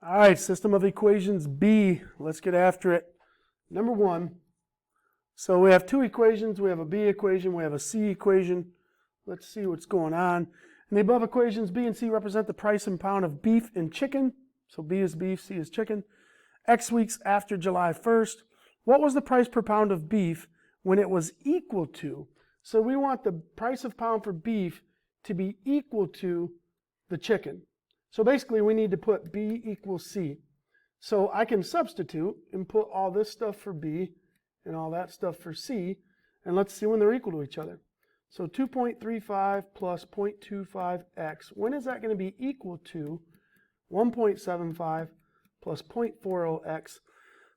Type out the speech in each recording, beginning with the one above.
All right, system of equations B. Let's get after it. Number 1. So we have two equations. We have a B equation. We have a C equation. Let's see what's going on. And the above equations B and C represent the price in pound of beef and chicken. So B is beef, C is chicken. X weeks after July 1st. What was the price per pound of beef when it was equal to? So we want the price of pound for beef to be equal to the chicken. So basically we need to put B equals C. So I can substitute and put all this stuff for B and all that stuff for C. And let's see when they're equal to each other. So 2.35 plus 0.25x. When is that going to be equal to 1.75 plus 0.40x?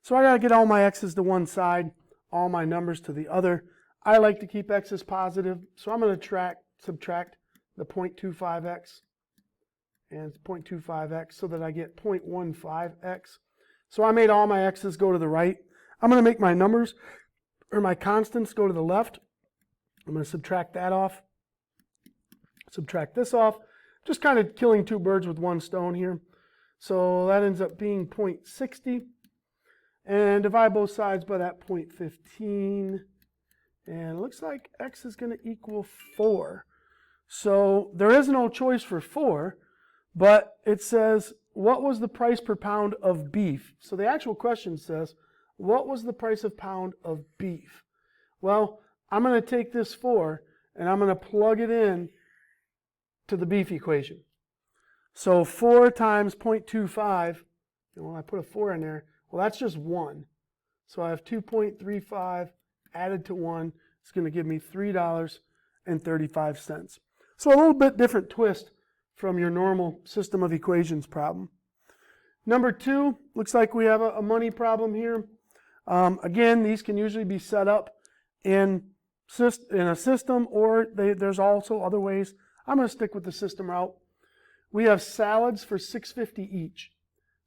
So I got to get all my x's to one side, all my numbers to the other. I like to keep x's positive, so I'm going to subtract the 0.25x and 0.25x so that I get 0.15x. So I made all my x's go to the right. I'm going to make my numbers, or my constants, go to the left. I'm going to subtract that off, subtract this off, just kind of killing two birds with one stone here. So that ends up being 0.60, and divide both sides by that 0.15, and it looks like x is going to equal 4. So there is no choice for 4, but it says, what was the price per pound of beef? So the actual question says, what was the price of pound of beef? Well, I'm going to take this 4 and I'm going to plug it in to the beef equation. So 4 times 0.25, and when I put a 4 in there, well, that's just 1. So I have 2.35 added to 1. It's going to give me $3.35. So a little bit different twist from your normal system of equations problem. Number 2, looks like we have a money problem here. Again, these can usually be set up in a system, or there's also other ways. I'm going to stick with the system route. We have salads for $6.50 each.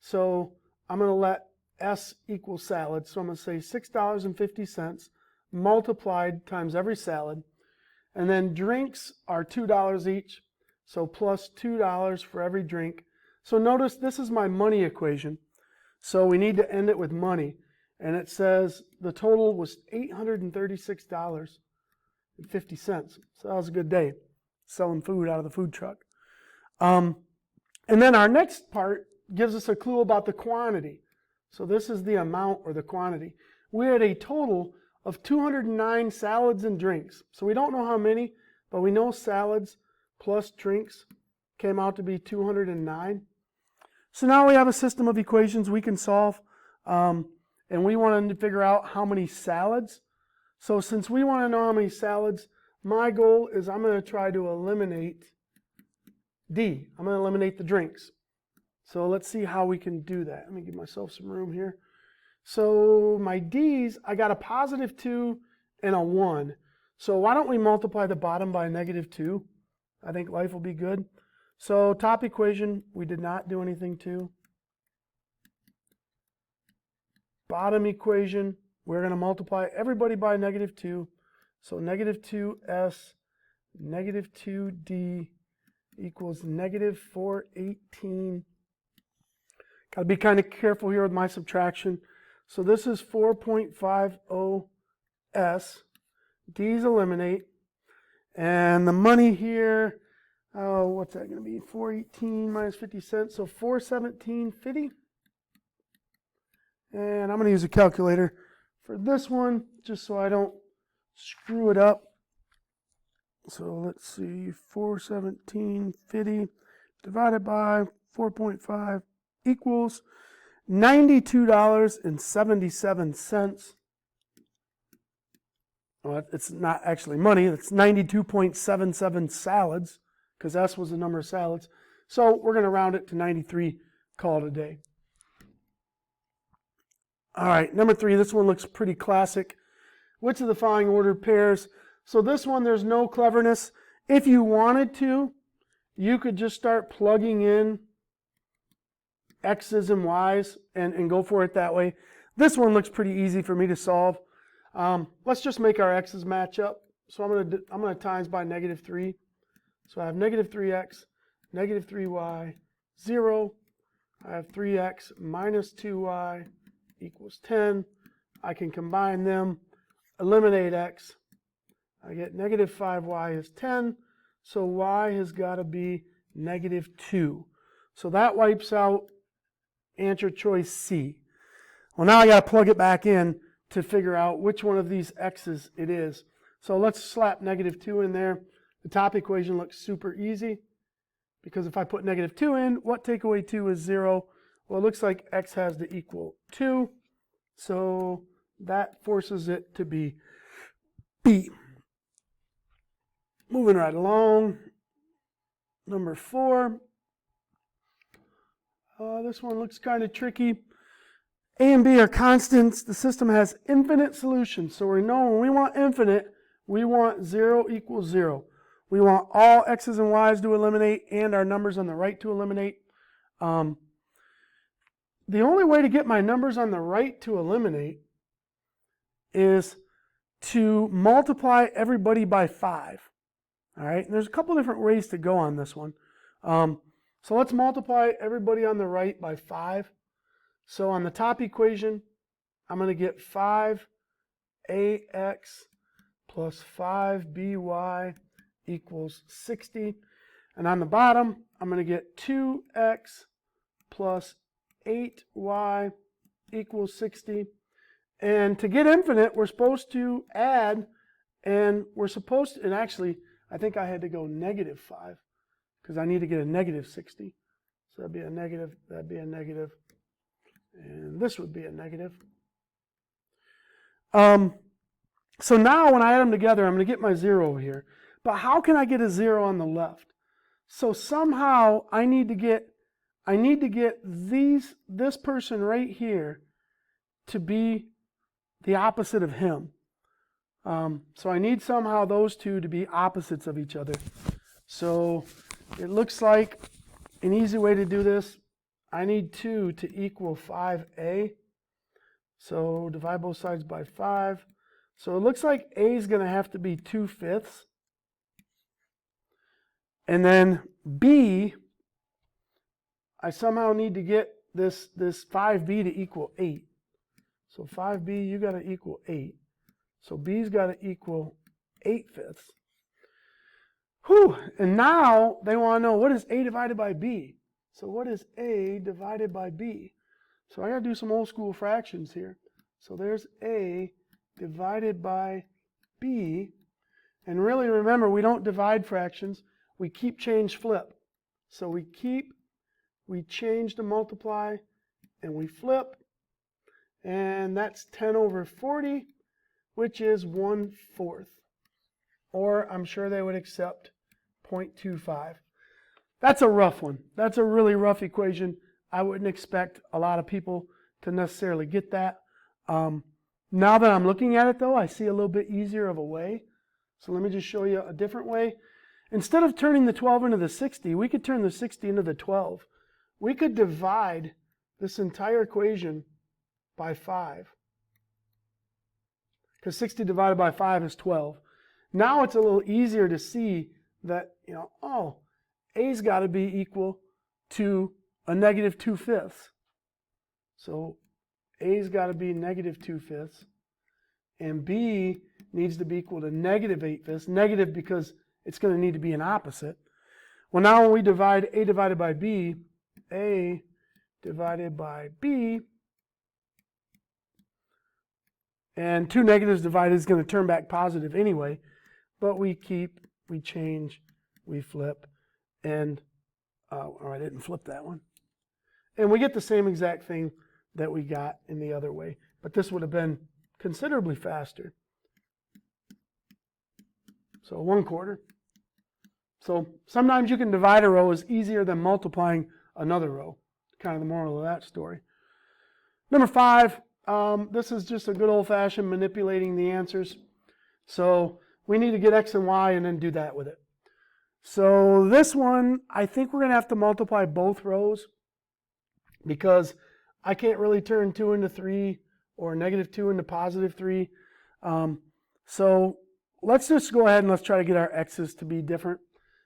So I'm going to let S equal salads. So I'm going to say $6.50 multiplied times every salad. And then drinks are $2 each. So plus $2 for every drink. So notice this is my money equation. So we need to end it with money. And it says the total was $836.50. So that was a good day selling food out of the food truck. And then our next part gives us a clue about the quantity. So this is the amount or the quantity. We had a total of 209 salads and drinks. So we don't know how many, but we know salads plus drinks came out to be 209. So now we have a system of equations we can solve. And we want to figure out how many salads. So since we want to know how many salads, my goal is I'm going to try to eliminate D. I'm going to eliminate the drinks. So let's see how we can do that. Let me give myself some room here. So my D's, I got a positive 2 and a 1. So why don't we multiply the bottom by a negative 2? I think life will be good. So top equation, we did not do anything to. Bottom equation, we're going to multiply everybody by negative 2. So negative 2s, negative 2d equals negative 418. Got to be kind of careful here with my subtraction. So this is 4.50s. D's eliminate. And the money here, oh, what's that going to be? 418 minus 50 cents. So 417.50. And I'm going to use a calculator for this one, just so I don't screw it up. So let's see, 417.50 divided by 4.5 equals $92.77. Well, it's not actually money, it's 92.77 salads, because S was the number of salads. So we're going to round it to 93, call it a day. All right, number 3, this one looks pretty classic. Which of the following ordered pairs? So this one, there's no cleverness. If you wanted to, you could just start plugging in X's and Y's and go for it that way. This one looks pretty easy for me to solve. Let's just make our X's match up. So I'm going to times by negative 3. So I have negative 3x, negative 3y, 0. I have 3x minus 2y equals 10. I can combine them, eliminate x. I get negative 5y is 10, so y has got to be negative 2. So that wipes out answer choice C. Well, now I got to plug it back in to figure out which one of these x's it is. So let's slap negative 2 in there. The top equation looks super easy because if I put negative 2 in, what take away 2 is 0. Well, it looks like x has to equal 2. So that forces it to be B. Moving right along. Number 4. This one looks kind of tricky. A and B are constants. The system has infinite solutions. So we know when we want infinite, we want 0 equals 0. We want all x's and y's to eliminate and our numbers on the right to eliminate. The only way to get my numbers on the right to eliminate is to multiply everybody by 5. All right, and there's a couple different ways to go on this one. So let's multiply everybody on the right by 5. So on the top equation, I'm going to get 5ax plus 5by equals 60. And on the bottom, I'm going to get 2x plus 8y equals 60. And to get infinite, we're supposed to add, and we're supposed to, and actually, I think I had to go negative 5 because I need to get a negative 60. So that'd be a negative, and this would be a negative. So now when I add them together, I'm going to get my 0 over here. But how can I get a 0 on the left? So somehow I need to get this person right here to be the opposite of him. So I need somehow those two to be opposites of each other. So it looks like an easy way to do this, I need 2 to equal 5a. So divide both sides by 5. So it looks like a is going to have to be 2/5. And then b, I somehow need to get this 5b to equal 8. So 5b, you got to equal 8. So b's got to equal 8/5. Whew, and now they want to know what is a divided by b. So what is a divided by b? So I got to do some old school fractions here. So there's a divided by b. And really remember, we don't divide fractions. We keep, change, flip. So we change to multiply, and we flip. And that's 10 over 40, which is 1/4. Or I'm sure they would accept 0.25. That's a rough one. That's a really rough equation. I wouldn't expect a lot of people to necessarily get that. Now that I'm looking at it, though, I see a little bit easier of a way. So let me just show you a different way. Instead of turning the 12 into the 60, we could turn the 60 into the 12. We could divide this entire equation by 5. Because 60 divided by 5 is 12. Now it's a little easier to see that, oh, a's got to be equal to a negative 2/5. So a's got to be negative 2/5. And b needs to be equal to negative 8/5. Negative because it's going to need to be an opposite. Well, now when we divide a divided by b, a divided by b, and two negatives divided is going to turn back positive anyway, but we change, we flip, and, I didn't flip that one. And we get the same exact thing that we got in the other way, but this would have been considerably faster. So 1/4. So sometimes you can divide a row is easier than multiplying another row. Kind of the moral of that story. Number 5, this is just a good old-fashioned manipulating the answers. So we need to get x and y and then do that with it. So this one, I think we're going to have to multiply both rows because I can't really turn 2 into 3 or negative 2 into positive 3. So let's just go ahead and let's try to get our x's to be different.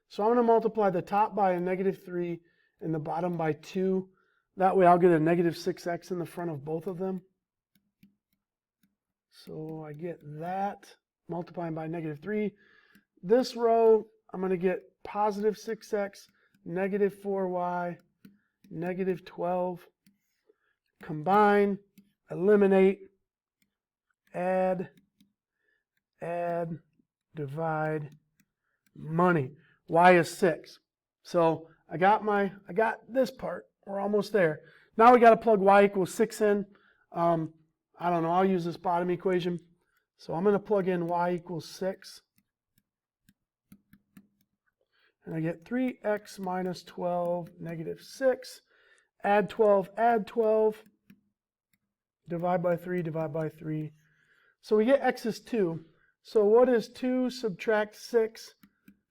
So I'm going to multiply the top by a negative 3 and the bottom by 2. That way I'll get a negative 6x in the front of both of them. So I get that multiplying by negative 3. This row, I'm going to get positive 6x, negative 4y, negative 12. Combine, eliminate, add, divide, money. Y is 6. So I got this part. We're almost there. Now we got to plug y equals 6 in. I don't know, I'll use this bottom equation. So I'm going to plug in y equals 6. And I get 3x minus 12, negative 6. Add 12, divide by 3, divide by 3. So we get x is 2. So what is 2 subtract 6?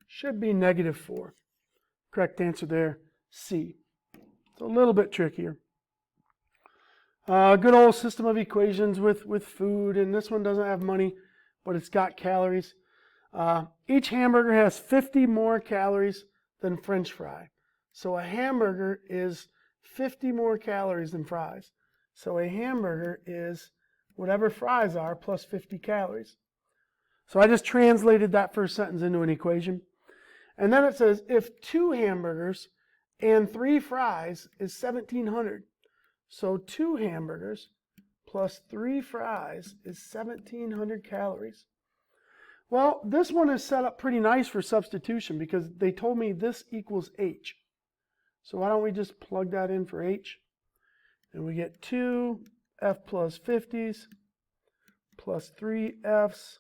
Should be negative 4. Correct answer there, C. It's a little bit trickier. Good old system of equations with food, and this one doesn't have money, but it's got calories. Each hamburger has 50 more calories than French fry. So a hamburger is 50 more calories than fries. So a hamburger is whatever fries are plus 50 calories. So I just translated that first sentence into an equation. And then it says if 2 hamburgers and 3 fries is 1,700. So 2 hamburgers plus 3 fries is 1,700 calories. Well, this one is set up pretty nice for substitution because they told me this equals H. So why don't we just plug that in for H? And we get 2f plus 50s plus 3f's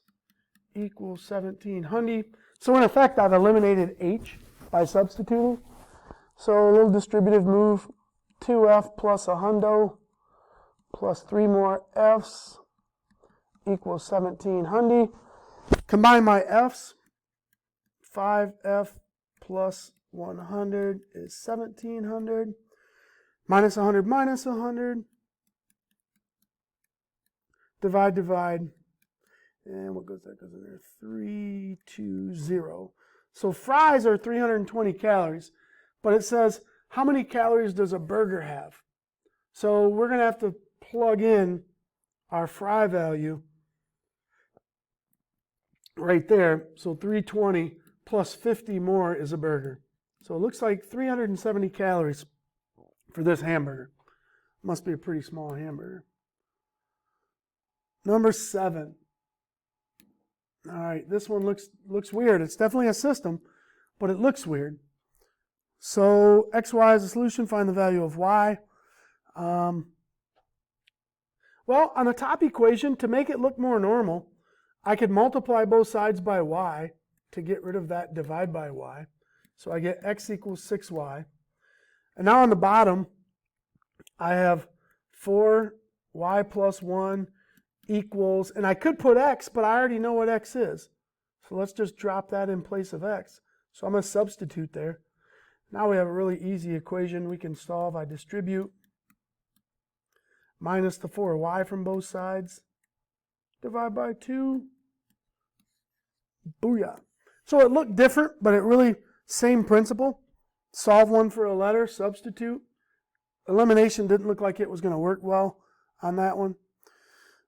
equals 1,700. So in effect, I've eliminated H by substituting. So a little distributive move. 2f plus a hundo plus 3 more f's equals 1,700. Combine my f's. 5f plus 100 is 1,700. Minus 100 minus 100. Divide. And what goes that goes in there? 320. So fries are 320 calories. But it says, how many calories does a burger have? So we're going to have to plug in our fry value right there. So 320 plus 50 more is a burger. So it looks like 370 calories for this hamburger. Must be a pretty small hamburger. Number 7. All right, this one looks weird. It's definitely a system, but it looks weird. So xy is a solution, find the value of y. Well, on the top equation, to make it look more normal, I could multiply both sides by y to get rid of that divide by y. So I get x equals 6y. And now on the bottom, I have 4y plus 1 equals, and I could put x, but I already know what x is. So let's just drop that in place of x. So I'm going to substitute there. Now we have a really easy equation we can solve. I distribute minus the 4y from both sides. Divide by 2. Booyah. So it looked different, but it really, same principle. Solve one for a letter, substitute. Elimination didn't look like it was going to work well on that one.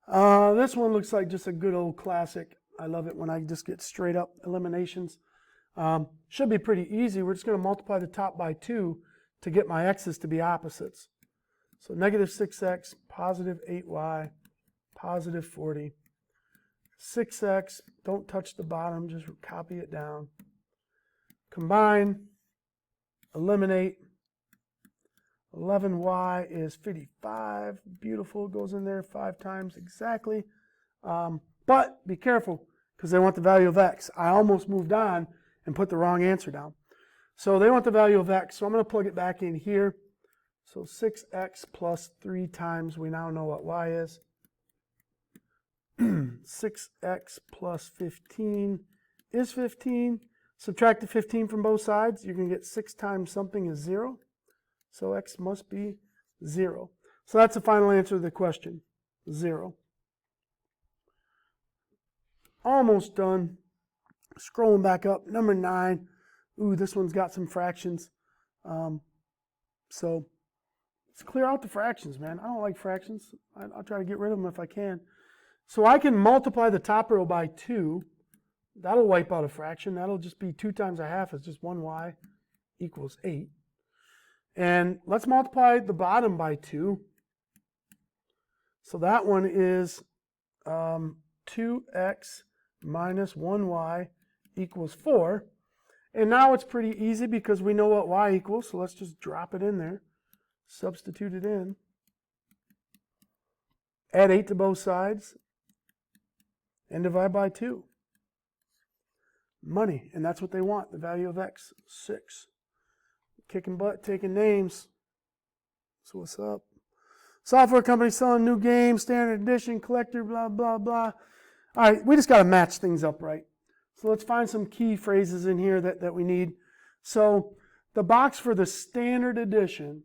This one looks like just a good old classic. I love it when I just get straight up eliminations. Should be pretty easy. We're just going to multiply the top by 2 to get my x's to be opposites. So negative 6x, positive 8y, positive 40. 6x, don't touch the bottom, just copy it down. Combine, eliminate. 11y is 55. Beautiful, goes in there 5 times exactly. But be careful, because they want the value of x. I almost moved on and put the wrong answer down. So they want the value of x, so I'm going to plug it back in here. So 6x plus 3 times, we now know what y is. 6x plus 15 is 15. Subtract the 15 from both sides, you're going to get 6 times something is 0. So x must be 0. So that's the final answer to the question, 0. Almost done. Scrolling back up, number 9. Ooh, this one's got some fractions. So let's clear out the fractions, man. I don't like fractions. I'll try to get rid of them if I can. So I can multiply the top row by 2. That'll wipe out a fraction. That'll just be 2 times a half is just 1y equals 8. And let's multiply the bottom by 2. So that one is 2x minus 1y equals 4. And now it's pretty easy because we know what y equals. So let's just drop it in there. Substitute it in. Add 8 to both sides. And divide by 2. Money, and that's what they want, the value of x, 6. Kicking butt, taking names. So what's up? Software company selling new games, standard edition, collector, blah, blah, blah. All right, we just got to match things up right. So let's find some key phrases in here that we need. So the box for the standard edition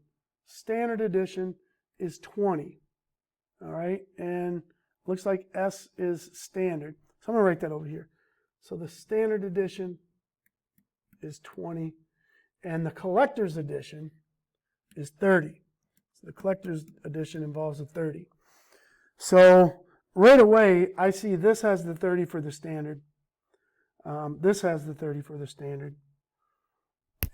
is 20. All right, and looks like S is standard. So I'm going to write that over here. So the standard edition is 20, and the collector's edition is 30. So the collector's edition involves a 30. So right away, I see this has the 30 for the standard. This has the 30 for the standard.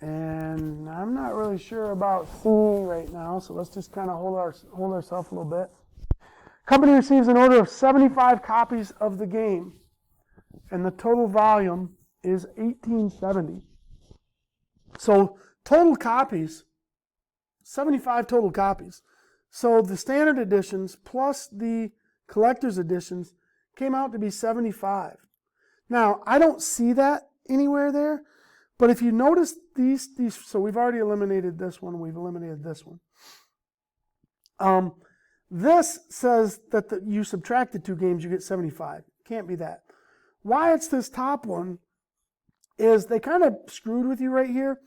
And I'm not really sure about C right now, so let's just kind of hold ourselves a little bit. Company receives an order of 75 copies of the game, and the total volume is 1870. So total copies, 75 total copies. So the standard editions plus the collector's editions came out to be 75. Now, I don't see that anywhere there, but if you notice these, so we've already eliminated this one, we've eliminated this one. This says that you subtract the 2 games, you get 75. Can't be that. Why it's this top one is they kind of screwed with you right here.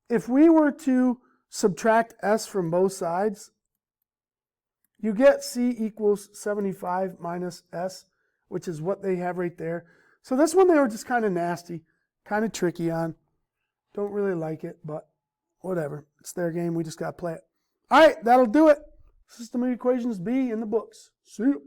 If we were to subtract S from both sides, you get C equals 75 minus S, which is what they have right there. So this one they were just kind of nasty, kind of tricky on. Don't really like it, but whatever. It's their game. We just got to play it. All right, that'll do it. System of Equations B in the books. See you.